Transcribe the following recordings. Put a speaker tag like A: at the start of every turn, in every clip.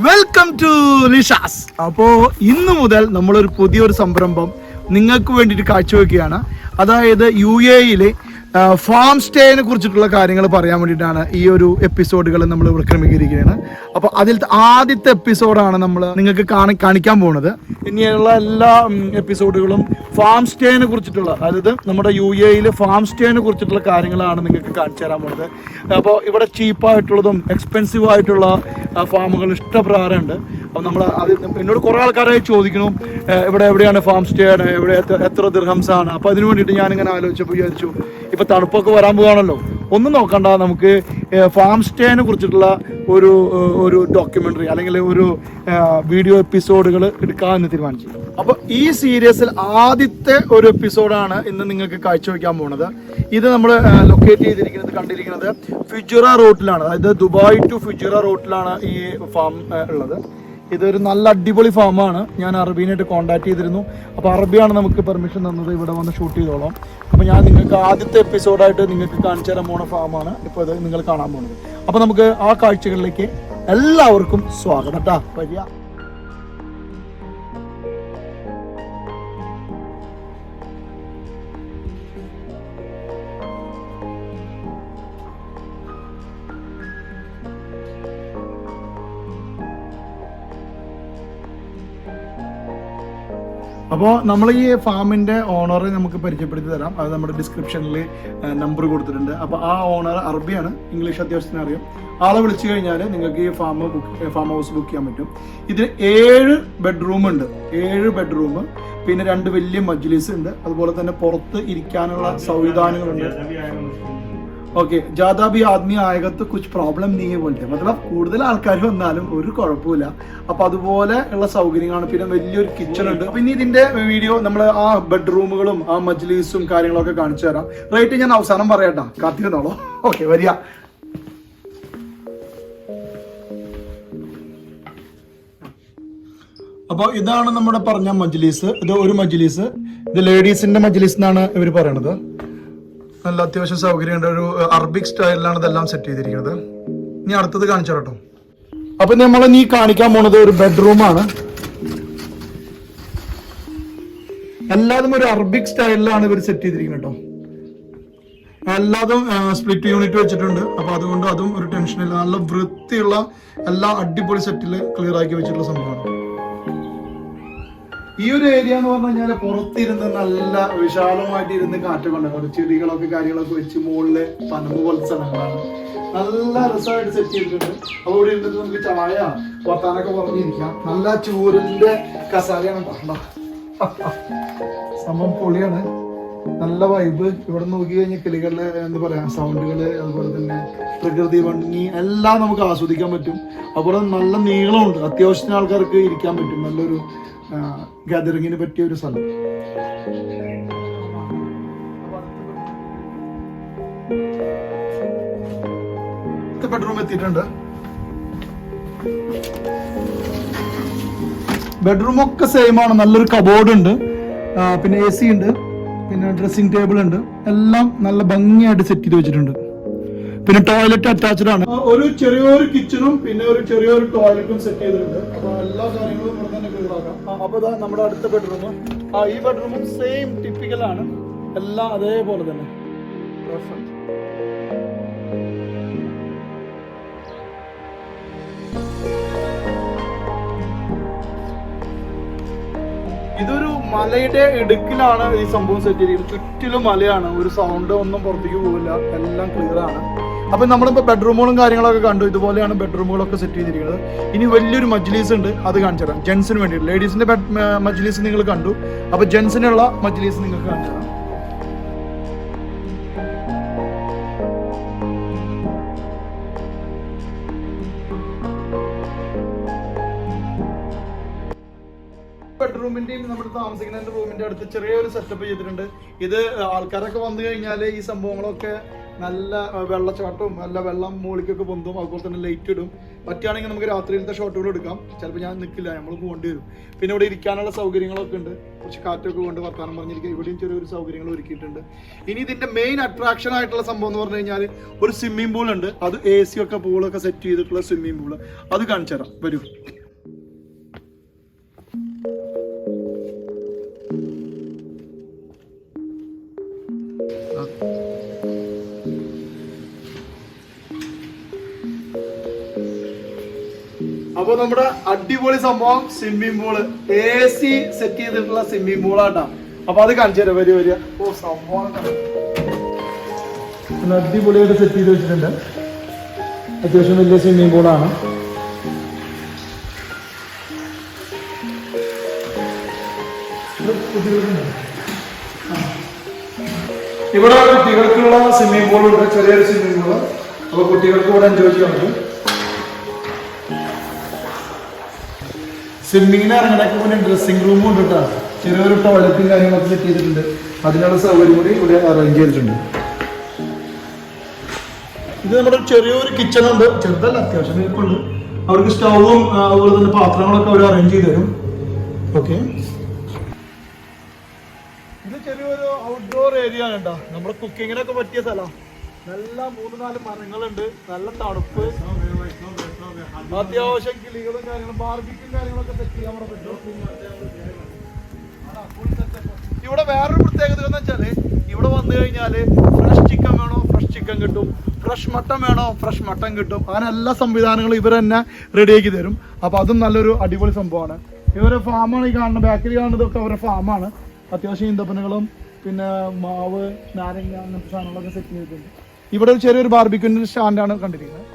A: Welcome to ലിഷാസ്. അപ്പോൾ ഇന്ന് മുതൽ നമ്മളൊരു പുതിയൊരു സംരംഭം നിങ്ങൾക്ക് വേണ്ടിയിട്ട് കാഴ്ചവെക്കുകയാണ്. അതായത് UAE ഫാം സ്റ്റേനെ കുറിച്ചിട്ടുള്ള കാര്യങ്ങൾ പറയാൻ വേണ്ടിയിട്ടാണ് ഈ ഒരു എപ്പിസോഡുകൾ നമ്മൾ ഇവിടെ ക്രമീകരിക്കുകയാണ്. അപ്പോൾ അതിലത്തെ ആദ്യത്തെ എപ്പിസോഡാണ് നമ്മൾ നിങ്ങൾക്ക് കാണിക്കാൻ പോകുന്നത്. ഇനിയുള്ള എല്ലാ എപ്പിസോഡുകളും ഫാം സ്റ്റേനെ കുറിച്ചിട്ടുള്ള, അതായത് നമ്മുടെ UAE ഫാം സ്റ്റേനെ കുറിച്ചിട്ടുള്ള കാര്യങ്ങളാണ് നിങ്ങൾക്ക് കാണിച്ചു തരാൻ പോകുന്നത്. അപ്പോൾ ഇവിടെ ചീപ്പായിട്ടുള്ളതും എക്സ്പെൻസീവ് ആയിട്ടുള്ള ഫാമുകൾ ഇഷ്ടപ്രകാരമുണ്ട്. അപ്പോൾ നമ്മൾ അത് എന്നോട് കുറേ ആൾക്കാരായി ചോദിക്കുന്നു, ഇവിടെ എവിടെയാണ് ഫാം സ്റ്റേ ആണ്, എവിടെ എത്ര ദിർഹംസ് ആണ്. അപ്പോൾ അതിന് വേണ്ടിയിട്ട് ഞാനിങ്ങനെ ആലോചിച്ചപ്പോൾ വിചാരിച്ചു, ഇപ്പോൾ തണുപ്പൊക്കെ വരാൻ പോകുകയാണല്ലോ, ഒന്നും നോക്കണ്ട, നമുക്ക് ഫാം സ്റ്റേനെ കുറിച്ചിട്ടുള്ള ഒരു ഡോക്യുമെൻ്ററി അല്ലെങ്കിൽ ഒരു വീഡിയോ എപ്പിസോഡുകൾ എടുക്കാമെന്ന് തീരുമാനിച്ചു. അപ്പോൾ ഈ സീരീസിൽ ആദ്യത്തെ ഒരു എപ്പിസോഡാണ് ഇന്ന് നിങ്ങൾക്ക് കാഴ്ചവെക്കാൻ പോകുന്നത്. ഇത് നമ്മൾ ലൊക്കേറ്റ് കണ്ടിരിക്കുന്നത് ഫുജൈറ റോട്ടിലാണ്. അതായത് ദുബായ് ടു ഫുജൈറ റോട്ടിലാണ് ഈ ഫാം ഉള്ളത്. ഇതൊരു നല്ല അടിപൊളി ഫാമാണ്. ഞാൻ അറബീനായിട്ട് കോൺടാക്ട് ചെയ്തിരുന്നു. അപ്പോൾ അറബിയാണ് നമുക്ക് പെർമിഷൻ തന്നത് ഇവിടെ വന്ന് ഷൂട്ട് ചെയ്തോളാം. അപ്പോൾ ഞാൻ നിങ്ങൾക്ക് ആദ്യത്തെ എപ്പിസോഡായിട്ട് നിങ്ങൾക്ക് കാണിച്ചു തരാൻ പോണ ഫാമാണ് ഇപ്പോൾ ഇത് നിങ്ങൾ കാണാൻ പോകുന്നത്. അപ്പോൾ നമുക്ക് ആ കാഴ്ചകളിലേക്ക് എല്ലാവർക്കും സ്വാഗതം കേട്ടോ. വരിക. അപ്പോൾ നമ്മൾ ഈ ഫാമിൻ്റെ ഓണറെ നമുക്ക് പരിചയപ്പെടുത്തി തരാം. അത് നമ്മുടെ ഡിസ്ക്രിപ്ഷനിൽ നമ്പർ കൊടുത്തിട്ടുണ്ട്. അപ്പോൾ ആ ഓണർ അറബിയാണ്, ഇംഗ്ലീഷ് അത്യാവശ്യത്തിന് അറിയാം. ആളെ വിളിച്ചു കഴിഞ്ഞാൽ നിങ്ങൾക്ക് ഈ ഫാം ഹൗസ് ബുക്ക് ചെയ്യാൻ പറ്റും. ഇതിന് 7 ബെഡ്റൂം ഉണ്ട്. 7 ബെഡ്റൂം, പിന്നെ 2 വലിയ മജ്ലിസ് ഉണ്ട്. അതുപോലെ തന്നെ പുറത്ത് ഇരിക്കാനുള്ള സംവിധാനങ്ങളുണ്ട്. ഓക്കെ, ज़्यादा भी आदमी आएगा तो कुछ प्रॉब्लम नहीं है बोलते, मतलब കൂടുതൽ ആൾക്കാർ വന്നാലും ഒരു കുഴപ്പമില്ല. അപ്പോൾ അതുപോലെ ഉള്ള സൗകര്യങ്ങളാണ്. പിന്നെ വലിയൊരു കിച്ചൺ ഉണ്ട്. പിന്നെ ഇതിന്റെ വീഡിയോ നമ്മൾ ആ ബെഡ്റൂമുകളും ആ മജ്ലിസും കാര്യങ്ങളൊക്കെ കാണിച്ചു തരാം. റേറ്റ് ഞാൻ അവസാനം പറയാട്ടാ, കാത്തിരുന്നോളൂ. ഓക്കെ, വരിക. അപ്പോൾ ഇതാണ് നമ്മുടെ പറഞ്ഞ മജ്ലിസ്. ഇത് ഒരു മജ്ലിസ്. ഇത് ലേഡീസിന്റെ മജ്ലിസ് എന്നാണ് ഇവർ പറയണത്. നല്ല അത്യാവശ്യം സൗകര്യമുണ്ട്. ഒരു അറബിക് സ്റ്റൈലിലാണ് ഇതെല്ലാം സെറ്റ് ചെയ്തിരിക്കുന്നത്. ഇനി അടുത്തത് കാണിച്ചു കേട്ടോ. അപ്പൊ നമ്മൾ നീ കാണിക്കാൻ പോണത് ഒരു ബെഡ്റൂമാണ്. എല്ലാതും ഒരു അറബിക് സ്റ്റൈലിലാണ് ഇവർ സെറ്റ് ചെയ്തിരിക്കുന്നത് കേട്ടോ. എല്ലാതും സ്പ്ലിറ്റ് യൂണിറ്റ് വെച്ചിട്ടുണ്ട്. അപ്പൊ അതുകൊണ്ട് അതും ഒരു ടെൻഷനില്ല. നല്ല വൃത്തിയുള്ള എല്ലാ അടിപൊളി സെറ്റിൽ ക്ലിയർ ആക്കി വെച്ചിട്ടുള്ള സംഭവമാണ്. ഈ ഒരു ഏരിയ എന്ന് പറഞ്ഞു കഴിഞ്ഞാൽ പുറത്തിരുന്ന് നല്ല വിശാലമായിട്ട് ഇരുന്ന് കാറ്റൊക്കെ ഉണ്ടാകും. ചെടികളൊക്കെ കാര്യങ്ങളൊക്കെ വെച്ച് മുകളില് പനമ്പ് പോലത്തെ സ്ഥലങ്ങളാണ്. നല്ല രസമായിട്ട് സെറ്റ് ചെയ്തിട്ടുണ്ട്. അപ്പോൾ ഇവിടെ ഇരുന്നിട്ട് നമുക്ക് ചായ വർത്താനൊക്കെ പറഞ്ഞിരിക്കാം. നല്ല ചൂരിന്റെ കസാലയാണ് കണ്ടോ, സംഭവം പൊളിയാണ്. നല്ല വൈബ്. ഇവിടെ നോക്കി കഴിഞ്ഞാൽ കിളികളുടെ എന്താ പറയാ സൗണ്ടുകള്, അതുപോലെ തന്നെ പ്രകൃതി ഭംഗി എല്ലാം നമുക്ക് ആസ്വദിക്കാൻ പറ്റും. അപ്പോൾ നല്ല നീളമുണ്ട്. അത്യാവശ്യത്തിന് ആൾക്കാർക്ക് ഇരിക്കാൻ പറ്റും. നല്ലൊരു ഗാദറിങ്ങിന് പറ്റിയ ഒരു സ്ഥലം. ബെഡ്റൂം എത്തിയിട്ടുണ്ട്. ബെഡ്റൂം ഒക്കെ സെയിം ആണ്. നല്ലൊരു കബോർഡ് ഉണ്ട്, പിന്നെ AC ഉണ്ട്, പിന്നെ ഡ്രസ്സിംഗ് ടേബിൾ ഉണ്ട്. എല്ലാം നല്ല ഭംഗിയായിട്ട് സെറ്റ് ചെയ്ത് വെച്ചിട്ടുണ്ട്. പിന്നെ ടോയ്ലറ്റ് അറ്റാച്ച്ഡ് ആണ്. ഒരു ചെറിയൊരു കിച്ചണും പിന്നെ ഒരു ചെറിയൊരു ടോയ്ലറ്റും സെറ്റ് ചെയ്തിട്ടുണ്ട്. അപ്പൊ എല്ലാ കാര്യങ്ങളും ഇവിടെ തന്നെ ക്ലിയർ ആക്കാം. അപ്പൊ ഇതാ നമ്മുടെ അടുത്ത ബെഡ്റൂം. ഈ ബെഡ്റൂമും സെയിം ടിപ്പിക്കൽ ആണ്. എല്ലാം അതേപോലെ തന്നെ. ഇതൊരു മലയുടെ ഇടുക്കിലാണ് ഈ സംഭവം സെറ്റ് ചെയ്തിരിക്കുന്നത്. ചുറ്റിലും മലയാണ്. ഒരു സൗണ്ട് ഒന്നും പുറത്തേക്ക് പോകില്ല. എല്ലാം ക്ലിയർ ആണ്. അപ്പൊ നമ്മളിപ്പോ ബെഡ്റൂമുകളും കാര്യങ്ങളൊക്കെ കണ്ടു. ഇതുപോലെയാണ് ബെഡ്റൂമുകളൊക്കെ സെറ്റ് ചെയ്തിരിക്കുന്നത്. ഇനി വലിയൊരു മജ്ലിസ് ഉണ്ട്, അത് കാണിച്ചു തരാം. ജെൻസിന് വേണ്ടിയിട്ട്. ലേഡീസിന്റെ മജ്ലിസ് നിങ്ങൾ കണ്ടു. അപ്പൊ ജെൻസിനുള്ള മജ്ലിസ് നിങ്ങൾക്ക് കാണിച്ചു തരാം. ബെഡ്റൂമിന്റെയും നമ്മൾ താമസിക്കുന്ന റൂമിന്റെ അടുത്ത് ചെറിയൊരു സെറ്റപ്പ് ചെയ്തിട്ടുണ്ട്. ഇത് ആൾക്കാരൊക്കെ വന്നു കഴിഞ്ഞാൽ ഈ സംഭവങ്ങളൊക്കെ നല്ല വെള്ളച്ചാട്ടവും നല്ല വെള്ളം മുകളിലേക്കൊക്കെ പൊന്തും. അതുപോലെ തന്നെ ലൈറ്റ് ഇടും. പറ്റുകയാണെങ്കിൽ നമുക്ക് രാത്രിയിലത്തെ ഷോട്ടുകൾ എടുക്കാം. ചിലപ്പോൾ ഞാൻ നിൽക്കില്ല, നമ്മൾ പോകേണ്ടി വരും. പിന്നെ ഇവിടെ ഇരിക്കാനുള്ള സൗകര്യങ്ങളൊക്കെ ഉണ്ട്. കുറച്ച് കാറ്റൊക്കെ കൊണ്ട് വർത്താനം പറഞ്ഞിരിക്കുക. ഇവിടെയും ചെറിയൊരു സൗകര്യങ്ങൾ ഒരുക്കിയിട്ടുണ്ട്. ഇനി ഇതിന്റെ മെയിൻ അട്രാക്ഷൻ ആയിട്ടുള്ള സംഭവം എന്ന് പറഞ്ഞു കഴിഞ്ഞാൽ ഒരു സ്വിമ്മിംഗ് പൂൾ ഉണ്ട്. അത് AC ഒക്കെ പൂളൊക്കെ സെറ്റ് ചെയ്തിട്ടുള്ള സ്വിമ്മിംഗ് പൂള്. അത് കാണിച്ചു തരാം, വരൂ. അപ്പൊ നമ്മുടെ അടിപൊളി സംഭവം സ്വിമ്മിംഗ് പൂള്, AC സെറ്റ് ചെയ്തിട്ടുള്ള സ്വിമ്മിംഗ് പൂളാട്ടാ. അപ്പൊ അത് കാണിച്ചു തരാം, വരിക വരിക. ഓ സംഭവം അടിപൊളിയായിട്ട് സെറ്റ് ചെയ്ത് വെച്ചിട്ടുണ്ട്. അത്യാവശ്യം വലിയ സ്വിമ്മിംഗ് പൂളാണ്. ഇവിടെ കുട്ടികൾക്കുള്ള സ്വിമ്മിംഗ് പൂളുണ്ട്, ചെറിയൊരു സ്വിമ്മിംഗ് പൂള്. അപ്പൊ കുട്ടികൾക്ക് ഇവിടെ എൻജോയ് ചെയ്യാൻ പറ്റും. സ്വിമ്മിങ്ങിന് ഇറങ്ങണൊക്കെ മുന്നേ ഡ്രസ്സിംഗ് റൂമും ഉണ്ട് കേട്ടോ. ചെറിയൊരു ടോയ്ലറ്റും കാര്യങ്ങളൊക്കെ സെറ്റ് ചെയ്തിട്ടുണ്ട്. അതിനുള്ള സൗകര്യം കൂടി ഇവിടെ അറേഞ്ച് ചെയ്തിട്ടുണ്ട്. ഇത് നമ്മുടെ ചെറിയൊരു കിച്ചൺ ഉണ്ട്, ചെറുതല്ല, അത്യാവശ്യം വലിപ്പമുണ്ട്. അവർക്ക് സ്റ്റൗവും അതുപോലെ തന്നെ പാത്രങ്ങളൊക്കെ അവർ അറേഞ്ച് ചെയ്ത് തരും. ഓക്കെ, ഇത് ചെറിയൊരു ഔട്ട്ഡോർ ഏരിയ ആണ് കേട്ടോ. നമ്മുടെ കുക്കിങ്ങിനൊക്കെ പറ്റിയ സ്ഥലം. നല്ല 3-4 മരങ്ങളുണ്ട്, നല്ല തണുപ്പ്, അത്യാവശ്യം കിളികളും കാര്യങ്ങളും ബാർബിക്കും കാര്യങ്ങളൊക്കെ സെറ്റ് ചെയ്യാൻ പറ്റും. ഇവിടെ വേറൊരു പ്രത്യേകത എന്ന് വെച്ചാല് ഇവിടെ വന്നു കഴിഞ്ഞാല് ഫ്രഷ് ചിക്കൻ വേണോ ഫ്രഷ് ചിക്കൻ കിട്ടും, ഫ്രഷ് മട്ടൺ വേണോ ഫ്രഷ് മട്ടൺ കിട്ടും. അങ്ങനെ എല്ലാ സംവിധാനങ്ങളും ഇവർ തന്നെ റെഡിയാക്കി തരും. അപ്പൊ അതും നല്ലൊരു അടിപൊളി സംഭവമാണ്. ഇവരെ ഫാമാണ് ഈ കാണുന്നത്, ബാക്കിൽ കാണുന്നതൊക്കെ അവരുടെ ഫാമാണ്. അത്യാവശ്യം ഈന്തപ്പനകളും പിന്നെ മാവ്, നാരങ്ങ, അങ്ങനത്തെ സാധനങ്ങളൊക്കെ സെറ്റ് ചെയ്തിട്ടുണ്ട്. ഇവിടെ ഒരു ചെറിയൊരു ബാർബിക്യൂന്റെ സ്റ്റാൻഡാണ് കണ്ടിരിക്കുന്നത്.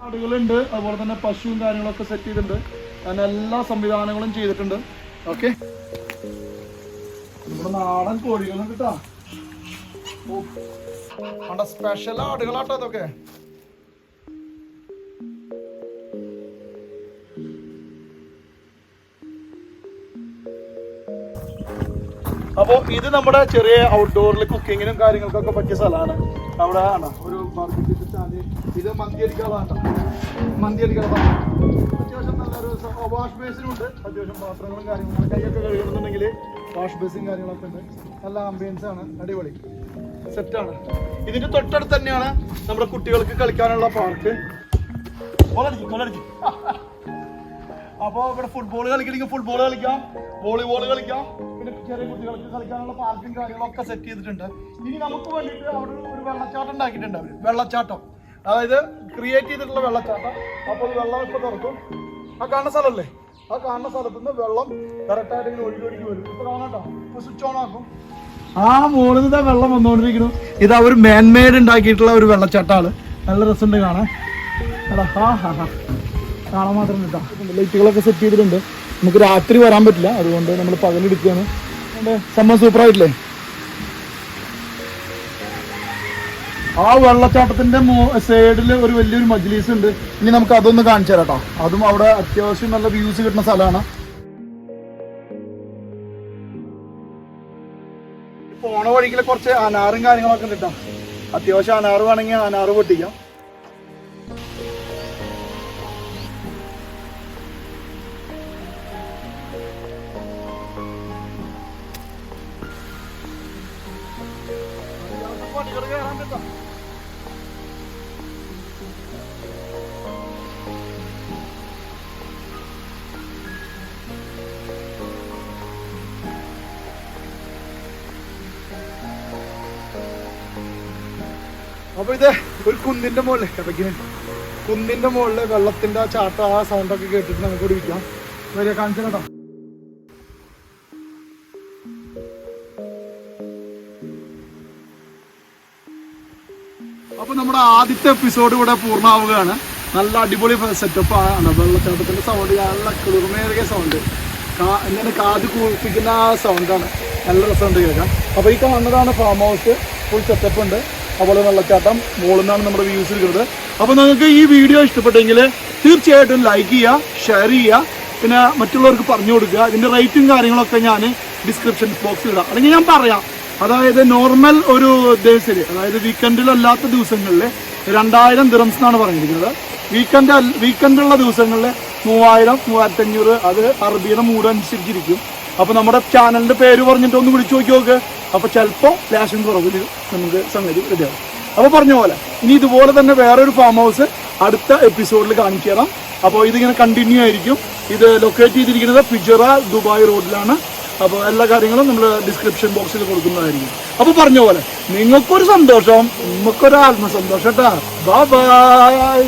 A: ആടുകളുണ്ട്, അതുപോലെ തന്നെ പശുവും കാര്യങ്ങളൊക്കെ സെറ്റ് ചെയ്തിട്ടുണ്ട്. അങ്ങനെ എല്ലാ സംവിധാനങ്ങളും ചെയ്തിട്ടുണ്ട്. ഓക്കെ, നമ്മുടെ നാടൻ കോഴികളും കിട്ടാ. സ്പെഷ്യൽ ആടുകളാട്ടോ അതൊക്കെ. അപ്പോൾ ഇത് നമ്മുടെ ചെറിയ ഔട്ട്ഡോറിൽ കുക്കിങ്ങിനും കാര്യങ്ങൾക്കൊക്കെ പറ്റിയ സ്ഥലമാണ്. അവിടെ ആണ് ഒരു ബാർബിക്യൂ സ്റ്റാൻഡ്. ഇത് മന്തി അടിക്കാളാണ്, മന്തി അടിക്കാള. അത്യാവശ്യം നല്ലൊരു വാഷ് ബേസിനും ഉണ്ട്. അത്യാവശ്യം പാത്രങ്ങളും കാര്യങ്ങളും കൈയൊക്കെ കഴുകണമെന്നുണ്ടെങ്കിൽ വാഷ് ബേസും കാര്യങ്ങളൊക്കെ ഉണ്ട്. നല്ല ആംബിയൻസ് ആണ്, അടിപൊളി സെറ്റാണ്. ഇതിന്റെ തൊട്ടടുത്ത് തന്നെയാണ് നമ്മുടെ കുട്ടികൾക്ക് കളിക്കാനുള്ള പാർക്ക്. അപ്പോൾ ഇവിടെ ഫുട്ബോൾ കളിക്കണമെങ്കിൽ ഫുട്ബോൾ കളിക്കാം, വോളിബോൾ കളിക്കാം. പിന്നെ ചെറിയ കുട്ടികൾക്ക് കളിക്കാനുള്ള പാർക്കും കാര്യങ്ങളൊക്കെ സെറ്റ് ചെയ്തിട്ടുണ്ട്. ഇനി നമുക്ക് വേണ്ടിയിട്ട് അവിടെ ഒരു വെള്ളച്ചാട്ടം ഉണ്ടാക്കിയിട്ടുണ്ട് അവർ. വെള്ളച്ചാട്ടം, അതായത് ക്രിയേറ്റ് ചെയ്തിട്ടുള്ള വെള്ളച്ചാട്ടം. അപ്പോൾ വെള്ളം ഇപ്പോൾ തുറക്കും. ആ കാണുന്ന സ്ഥലമല്ലേ, ആ കാണുന്ന സ്ഥലത്ത് നിന്ന് വെള്ളം കറക്റ്റായിട്ട് ഇങ്ങനെ ഒഴുകി വരും. ഇപ്പോൾ കാണാട്ടോ, ഇപ്പോൾ സ്വിച്ച് ഓൺ ആക്കും. ആ മുകളിൽ നിന്ന് വെള്ളം വന്നുകൊണ്ടിരിക്കുന്നു. ഇത് അവർ മാൻമെയ്ഡ് ഉണ്ടാക്കിയിട്ടുള്ള ഒരു വെള്ളച്ചാട്ടമാണ്. നല്ല രസമുണ്ട് കാണാൻ. എടാ കാണാൻ മാത്രം കിട്ടാ. ലൈറ്റുകളൊക്കെ സെറ്റ് ചെയ്തിട്ടുണ്ട്. നമുക്ക് രാത്രി വരാൻ പറ്റില്ല, അതുകൊണ്ട് നമ്മൾ പകലെടുക്കുകയാണ്. സംഭവം സൂപ്പറായിട്ടില്ലേ? ആ വെള്ളച്ചാട്ടത്തിന്റെ സൈഡിൽ ഒരു വലിയൊരു മജ്ലിസ് ഉണ്ട്. ഇനി നമുക്ക് അതൊന്ന് കാണിച്ചു തരാം കേട്ടോ. അതും അവിടെ അത്യാവശ്യം നല്ല വ്യൂസ് കിട്ടുന്ന സ്ഥലമാണ്. പോണ വഴിക്കിൽ കുറച്ച് അനാറും കാര്യങ്ങളൊക്കെ ഉണ്ട് കേട്ടോ. അത്യാവശ്യം അനാറ് വേണമെങ്കിൽ അനാറ് പൊട്ടിക്കാം. അപ്പൊ ഇത് ഒരു കുന്നിന്റെ മുകളിൽ കുന്നിന്റെ മുകളില് വെള്ളത്തിന്റെ ആ ചാട്ടം, ആ സൗണ്ടൊക്കെ കേട്ടിട്ട് നമുക്ക് കുടിക്കാം. വരിക കാണിച്ചു കേട്ടോ. അപ്പൊ നമ്മുടെ ആദ്യത്തെ എപ്പിസോഡ് ഇവിടെ പൂർണ്ണമാവുകയാണ്. നല്ല അടിപൊളി സെറ്റപ്പ് ആണ്. വെള്ളച്ചാട്ടത്തിന്റെ സൗണ്ട് നല്ല കുളിർമേറിയ സൗണ്ട്, ഇങ്ങനെ കാത് കൂർപ്പിക്കുന്ന ആ സൗണ്ടാണ്. നല്ല രസമുണ്ട് കേൾക്കാം. അപ്പൊ ഈ കാണുന്നതാണ് ഫാം ഹൗസ്. ഫുൾ സെറ്റപ്പ് ഉണ്ട്. അതുപോലെ വെള്ളച്ചാട്ടം മുകളിൽ നിന്നാണ് നമ്മുടെ വ്യൂസ് എടുക്കുന്നത്. അപ്പോൾ നിങ്ങൾക്ക് ഈ വീഡിയോ ഇഷ്ടപ്പെട്ടെങ്കിൽ തീർച്ചയായിട്ടും ലൈക്ക് ചെയ്യുക, ഷെയർ ചെയ്യുക, പിന്നെ മറ്റുള്ളവർക്ക് പറഞ്ഞു കൊടുക്കുക. ഇതിൻ്റെ റേറ്റും കാര്യങ്ങളൊക്കെ ഞാൻ ഡിസ്ക്രിപ്ഷൻ ബോക്സിൽ ഇടാം, അല്ലെങ്കിൽ ഞാൻ പറയാം. അതായത് നോർമൽ ഒരു ഡേയ്സിൽ, അതായത് വീക്കെൻഡിലല്ലാത്ത ദിവസങ്ങളിൽ 2000 ദിറംസ് എന്നാണ് പറഞ്ഞിരിക്കുന്നത്. വീക്കെൻഡുള്ള ദിവസങ്ങളിൽ 3000, 3500, അത് അറബിയുടെ മൂഡ് അനുസരിച്ചിരിക്കും. അപ്പോൾ നമ്മുടെ ചാനലിൻ്റെ പേര് പറഞ്ഞിട്ട് ഒന്ന് വിളിച്ചു നോക്കി. അപ്പോൾ ചിലപ്പോൾ ലേശം കുറവിൽ നമുക്ക് സംഗതി റെഡിയാവും. അപ്പോൾ പറഞ്ഞ പോലെ ഇനി ഇതുപോലെ തന്നെ വേറൊരു ഫാം ഹൗസ് അടുത്ത എപ്പിസോഡിൽ കാണിച്ചു തരാം. അപ്പോൾ ഇതിങ്ങനെ കണ്ടിന്യൂ ആയിരിക്കും. ഇത് ലൊക്കേറ്റ് ചെയ്തിരിക്കുന്നത് ഫിജറ ദുബായ് റോഡിലാണ്. അപ്പോൾ എല്ലാ കാര്യങ്ങളും നമ്മൾ ഡിസ്ക്രിപ്ഷൻ ബോക്സിൽ കൊടുക്കുന്നതായിരിക്കും. അപ്പോൾ പറഞ്ഞ പോലെ നിങ്ങൾക്കൊരു സന്തോഷം, നമുക്കൊരു ആത്മസന്തോഷം കേട്ടോ. Bye bye.